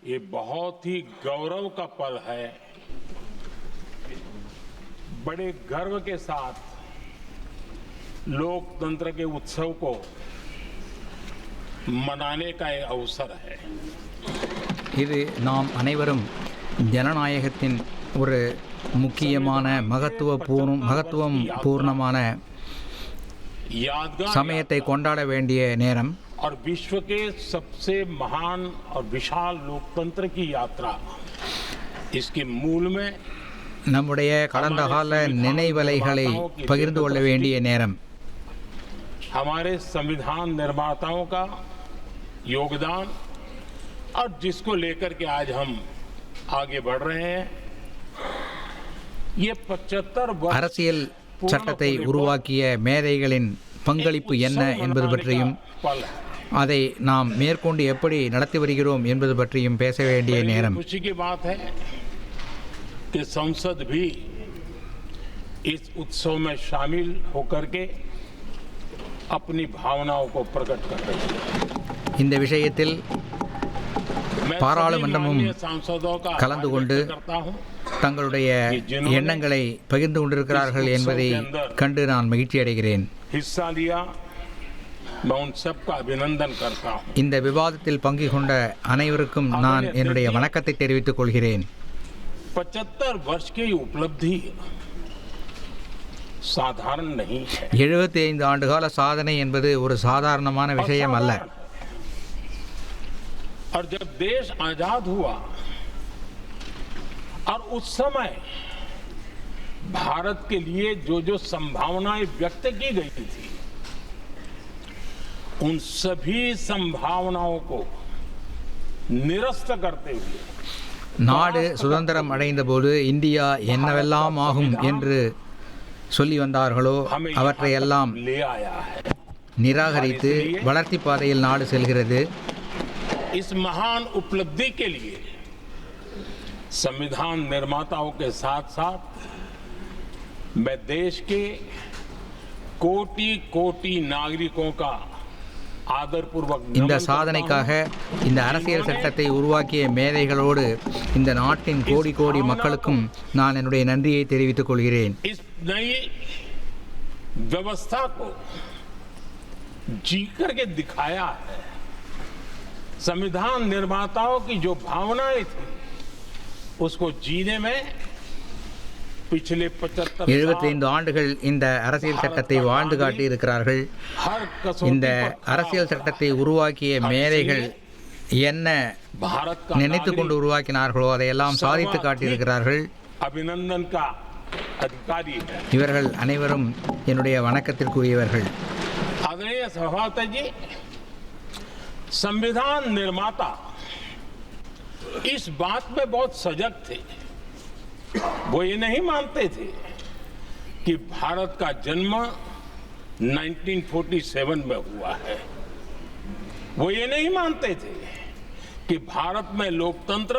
ये बहुत ही गौरव का पल है। बड़े गर्व के साथ लोकतंत्र के उत्सव को मनाने का एक अवसर है। இது நாம் அனைவரும் ஜனநாயகத்தின் ஒரு முக்கியமான மகத்துவம் பூர்ணமான சமயத்தை கொண்டாட வேண்டிய நேரம். और विश्व के सबसे महान और विशाल लोकतंत्र की यात्रा इसके मूल में நம்முடைய கடந்த கால நினைவலைகளை பகிர்ந்து கொள்ள வேண்டிய நேரம். हमारे संविधान निर्माताओं का योगदान और जिसको लेकर के आज हम आगे बढ़ रहे हैं, ये 75 वर्ष அரசியல் சட்டத்தை உருவாக்கிய மேதைகளின் பங்களிப்பு என்ன என்பது பற்றியும் அதை நாம் மேற்கொண்டு எப்படி நடத்தி வருகிறோம் என்பது பற்றியும் பேச வேண்டிய நேரம். खुशी की बात है कि संसद भी इस उत्सव में शामिल होकर के अपनी भावनाओं को प्रकट कर रही है. இந்த விஷயத்தில் பாராளுமன்றமும் கலந்து கொண்டு தங்களுடைய எண்ணங்களை பகிர்ந்து கொண்டிருக்கிறார்கள் என்பதை கண்டு நான் மகிழ்ச்சி அடைகிறேன். हिस्सा लिया, मैं उन सबका अभिनंदन करता हूं. இந்த விவாதத்தில் பங்கு கொண்ட அனைவருக்கும் நான் என்னுடைய வணக்கத்தை தெரிவித்துக் கொள்கிறேன். 75 वर्ष की उपलब्धि साधारण नहीं है. 75 ஆண்டுகால சாதனை என்பது ஒரு சாதாரணமான விஷயம் அல்ல. और जब देश आजाद हुआ और उस समय भारत के लिए जो संभावनाएं व्यक्त की गई थी, उन सभी संभावनाओं को निरस्त करते हुए நாடு சுதந்திரம் அடைந்த போது இந்தியா என்னவெல்லாம் ஆகும் என்று சொல்லி வந்தார்களோ அவற்றையெல்லாம் நிராகரித்து வளர்ச்சி பாதையில் நாடு செல்கிறது. इस महान उपलब्धि के लिए संविधान निर्माताओं के साथ साथ मैं देश के कोटि कोटि नागरिकों का आदरपूर्वक இந்த சாதனைக்காக இந்த அரசியல் சட்டத்தை உருவாக்கிய மேதைகளோடு இந்த நாட்டின் கோடி கோடி மக்களுக்கும் நான் என்னுடைய நன்றியை தெரிவித்துக் கொள்கிறேன். इस नई व्यवस्था को जी करके दिखाया है. संविधान निर्माताओं की जो भावनाएं थी उसको जीने में पिछले 75 ஆண்டுகள் இந்த அரசியல் சட்டத்தை வாழ்ந்து காட்டி இருக்கிறார்கள். இந்த அரசியல் சட்டத்தை உருவாக்கிய மேதைகள் என்ன நினைத்து கொண்டு உருவாக்கினார்களோ அதையெல்லாம் சாதித்து காட்டியிருக்கிறார்கள். अभिनंदन का अधिकारी है. இவர்கள் அனைவரும் என்னுடைய வணக்கத்திற்குரியவர்கள். आदरणीय सभापति जी, संविधान निर्माता इस बात में बहुत सजग थे. वो ये नहीं मानते थे कि भारत का जन्म 1947 में हुआ है. वो ये नहीं मानते थे कि भारत में लोकतंत्र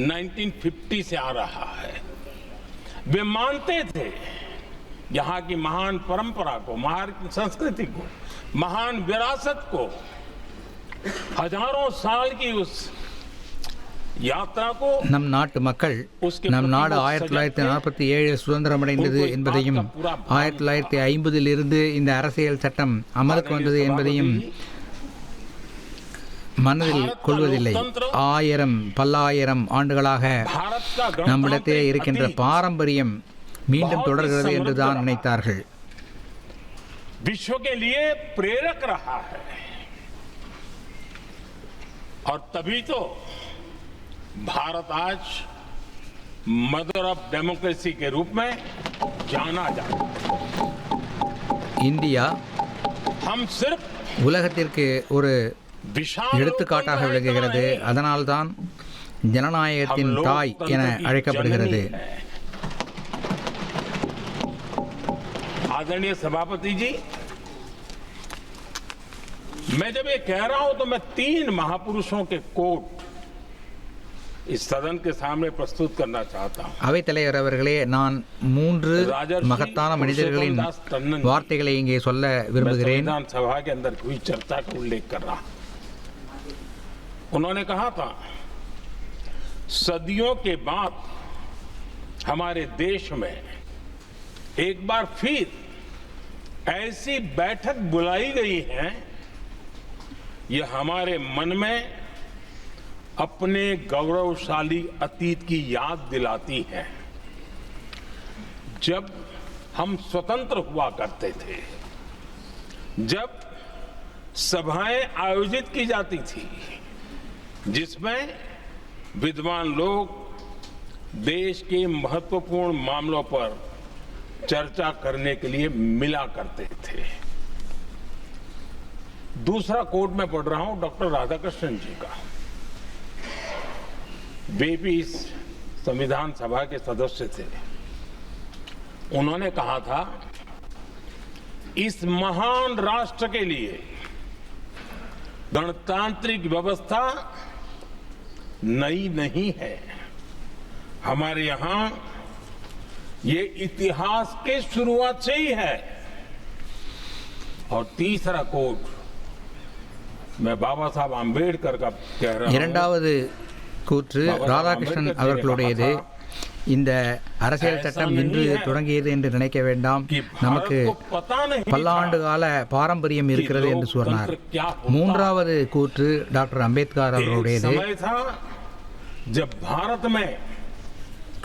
1950 से आ रहा है. वे मानते थे यहाँ की महान परंपरा को, महान संस्कृति को, महान विरासत को, हजारों साल की उस यात्रा को. நம் நாட்டு மக்கள் நம் நாடு 1947 சுதந்திரம் அடைந்தது என்பதையும் 1950 இருந்து இந்த அரசியல் சட்டம் அமலுக்கு வந்தது என்பதையும் மனதில் கொள்வதில்லை. 1000 பல்லாயிரம் ஆண்டுகளாக நம்மிடத்திலே இருக்கின்ற பாரம்பரியம் மீண்டும் தொடர்கிறது என்று தான் நினைத்தார்கள். विश्व के लिए प्रेरक रहा है और तभी तो भारत आज मदर ऑफ डेमोक्रेसी के रूप में जाना जाता है. இந்தியா हम सिर्फ உலகத்திற்கு ஒரு எடுத்துக்காட்டாக விளங்குகிறது. அதனால்தான் ஜனநாயகத்தின் தாய் என அழைக்கப்படுகிறது. आदरणीय सभापति जी, मैं जब ये कह रहा हूं तो मैं 3 महापुरुषों के कोट इस सदन के सामने प्रस्तुत करना चाहता हूं. அவைத் தலைவர் அவர்களே, நான் 3 மகத்தான மனிதர்களின் வார்த்தைகளை இங்கே சொல்ல விரும்புகிறேன். सभा के अंदर हुई चर्चा का उल्लेख कर रहा. उन्होंने कहा था सदियों के बाद हमारे देश में एक बार फिर ऐसी बैठक बुलाई गई है, यह हमारे मन में अपने गौरवशाली अतीत की याद दिलाती है। जब हम स्वतंत्र हुआ करते थे, जब सभाएं आयोजित की जाती थी जिसमें विद्वान लोग देश के महत्वपूर्ण मामलों पर चर्चा करने के लिए मिला करते थे। दूसरा कोट मैं पढ़ रहा हूं डॉक्टर राधाकृष्णन जी का। वे भी इस संविधान सभा के सदस्य थे। उन्होंने कहा था, इस महान राष्ट्र के लिए गणतांत्रिक व्यवस्था नई नहीं है। हमारे यहां ये इतिहास के शुरुआत से ही है। और तीसरा कोट मैं बाबा साहब आंबेडकर का कह रहा हूं। இரண்டாவது கூற்று ராதாகிருஷ்ணன் அவர்களுடையது. இந்த அரசியல் சட்டம் இன்று தொடங்கியது என்று நினைக்க வேண்டாம். நமக்கு பல ஆண்டு கால பாரம்பரியம் இருக்கிறது என்று சொன்னார். மூன்றாவது கூற்று டாக்டர் அம்பேத்கர் அவர்களுடையது. जब भारत में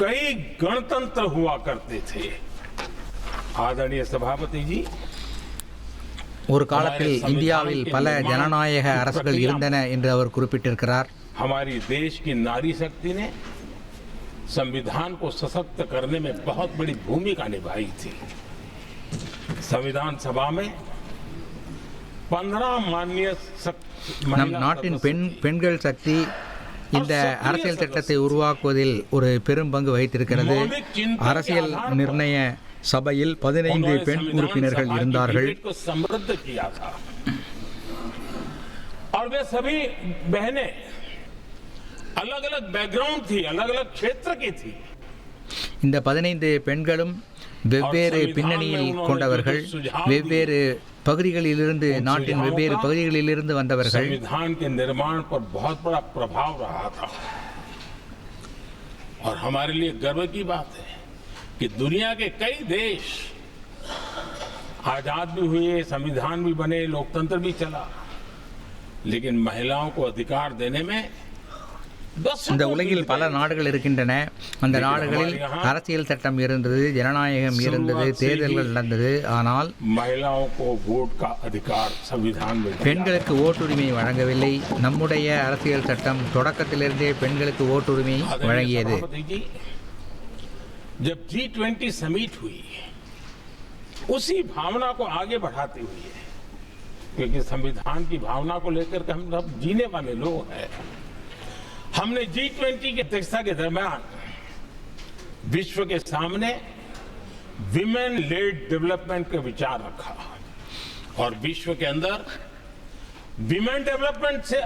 कई गणतंत्र हुआ करते थे, आदरणीय सभापति जी, ஒரு காலத்தில் இந்தியாவில் பல ஜனநாயக அரசுகள் இருந்தன என்று அவர் குறிப்பிட்டிருக்கிறார். हमारी देश की नारी शक्ति ने संविधान को सशक्त करने में बहुत बड़ी भूमिका निभाई थी। संविधान सभा में 15 माननीय நம் நாட்டின் பெண்கள் சக்தி இந்த அரசியல் சட்டத்தை உருவாக்குவதில் ஒரு பெரும் பங்கு வகித்திருக்கிறது. அரசியல் நிர்ணய சபையில் 15 பெண் உறுப்பினர்கள் இருந்தார்கள். समृद्ध किया था और वे सभी बहनें अलग अलग बैकग्राउंड थी, अलग अलग क्षेत्र की थी. இந்த 15 பெண்களும் வெவ்வேறு பின்னணியில் கொண்டவர்கள், வெவ்வேறு பகுதிகளிலிருந்து, நாட்டின் வெவ்வேறு பகுதிகளிலிருந்து வந்தவர்கள். संविधान के निर्माण पर बहुत बड़ा प्रभाव रहा था और हमारे लिए गर्व की बात है कि दुनिया के कई देश आजाद भी हुए, संविधान भी बने, लोकतंत्र भी चला, लेकिन महिलाओं को अधिकार देने में இந்த உலகில் பல நாடுகள் இருக்கின்றன. அந்த நாடுகளில் அரசியல் சட்டம் இருந்தது, ஜனநாயகம் இருந்தது, தேர்தல்கள் நடந்தது. ஆனால் பெண்களுக்கு ஓட்டுரிமை வழங்கவில்லை. நம்முடைய அரசியல் சட்டம் தொடக்கத்திலிருந்தே பெண்களுக்கு ஓட்டுரிமை வழங்கியது. जब G20 समिट हुई, उसी भावना को आगे बढ़ाते हुए, क्योंकि संविधान की भावना को लेकर के हम सब जीने वाले लोग हैं, हमने G20 की अध्यक्षता के दरमियान विश्व के सामने विमेन लेड डेवलपमेंट का विचार रखा और विश्व के अंदर विमेन डेवलपमेंट से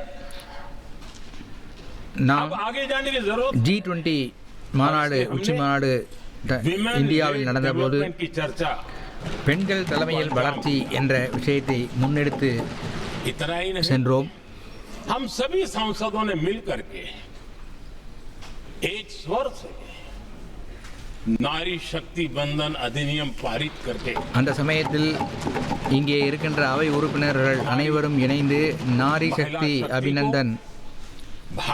अब आगे जाने की जरूरत. G20 மாநாடு, உச்சி மாநாடு இந்தியாவில் நடந்தபோது பெண்கள் தலைமையில் வளர்ச்சி என்ற விஷயத்தை முன்னெடுத்து சென்றோம். हम सभी सांसदों ने मिलकर के एक स्वर से नारी शक्ति बंधन अधिनियम पारित करके அந்த சமயத்தில் இங்கே இருக்கின்ற அவை உறுப்பினர்கள் அனைவரும் இணைந்து நாரி சக்தி அபிநந்தன்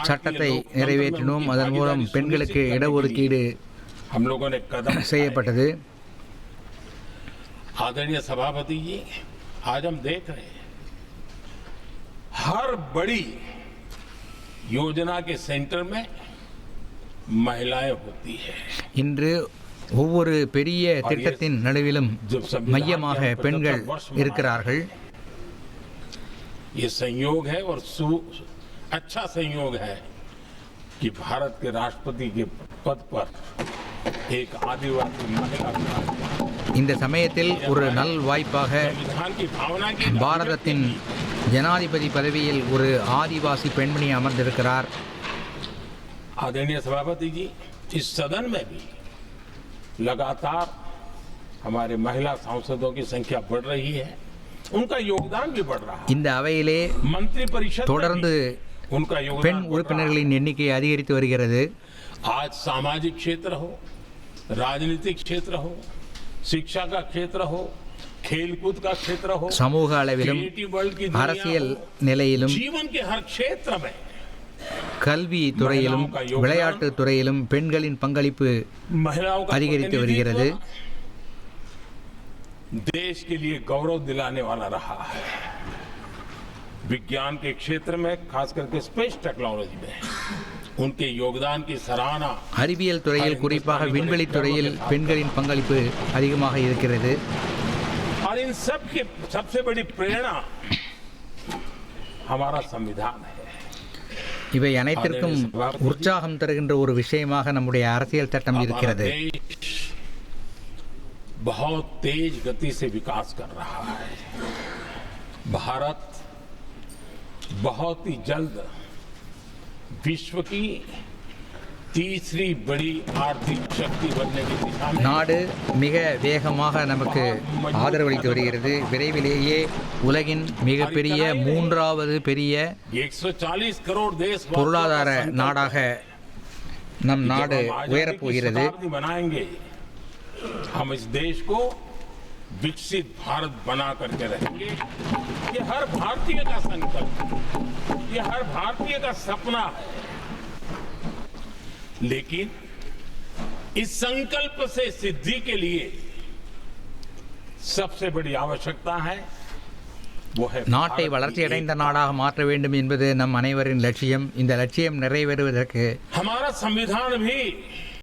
சட்டத்தை நிறைவேற்றினோம். அதன் மூலம் பெண்களுக்கு இடஒதுக்கீடு செய்யப்பட்டது. आदरणीय सभापति जी, आज हम देख रहे हैं हर बड़ी योजना के सेंटर में महिलाएं होती है. இன்று ஒவ்வொரு பெரிய திட்டத்தின் நடுவிலும் மையமாக பெண்கள் இருக்கிறார்கள். ये संयोग है और अच्छा संयोग है कि भारत के राष्ट्रपति के पद पर एक आदिवासी महिला. இந்த சமயத்தில் ஒரு நல் வாய்ப்பாக பாரதத்தின் ஜனாதிபதி பதவியில் ஒரு ஆதிவாசி பெண்மணி அமர்ந்திருக்கிறார். आदरणीय सभापति जी, इस सदन में भी लगातार हमारे महिला सांसदों की संख्या बढ़ रही है, उनका योगदान भी बढ़ रहा है. இந்த அவையிலே मंत्री परिषद தொடர்ந்து उनका பெண் योगदान बढ़ रहा है। உறுப்பினர்களின் எண்ணிக்கை அதிகரித்து வருகிறது. आज सामाजिक क्षेत्र हो, राजनीतिक क्षेत्र हो, शिक्षा का क्षेत्र हो, खेलकूद का क्षेत्र हो, சமூக அளவிலும் क्रिएटिव वर्ल्ड की दुनिया அரசியல் हो, நிலையிலும் जीवन के हर क्षेत्र में கல்வி துறையிலும் விளையாட்டு துறையிலும் பெண்களின் பங்களிப்பு महिलाओं का அதிகரித்து வருகிறது. प्रतिनिधित्व देश के लिए गौरव दिलाने वाला रहा है. विज्ञान के क्षेत्र में, खास करके स्पेस टेक्नोलॉजी में उनके योगदान की सराहना அறிவியல் துறையில் குறிப்பாக விண்வெளி துறையில் பெண்களின் பங்களிப்பு அதிகமாக இருக்கிறது. और इन सब की सबसे बड़ी प्रेरणा हमारा संविधान है. இவை அனைத்திற்கும் உற்சாகம் தருகின்ற ஒரு விஷயமாக நம்முடைய அரசியல் சட்டம் हमारा இருக்கிறது. देश बहुत तेज गति से विकास कर रहा है. भारत बहुत ही जल्द विश्व की तीसरी बड़ी आर्थिक शक्ति बनने की दिशा में நாடு மிக வேகமாக நமக்கு ஆதரவளித்து வருகிறது. விரைவிலேயே உலகின் மிகப்பெரிய மூன்றாவது பெரிய 140 करोड़ देश பொருளாதார நாடாக நம் நாடு உயரப் போகிறது. बनाएंगे. हम इस देश को विकसित भारत बना करके रहेंगे. ये हर भारतीय का संकल्प, ये हर भारतीय का सपना है. लेकिन इस संकल्प से सिद्धि के लिए सबसे बड़ी आवश्यकता है वो है நாட்டை வளர்ச்சியடைந்த நாடாக மாற்ற வேண்டும் என்பது நம் அனைவரின் லட்சியம். இந்த லட்சியம் நிறைவேறுவதற்கு हमारा संविधान भी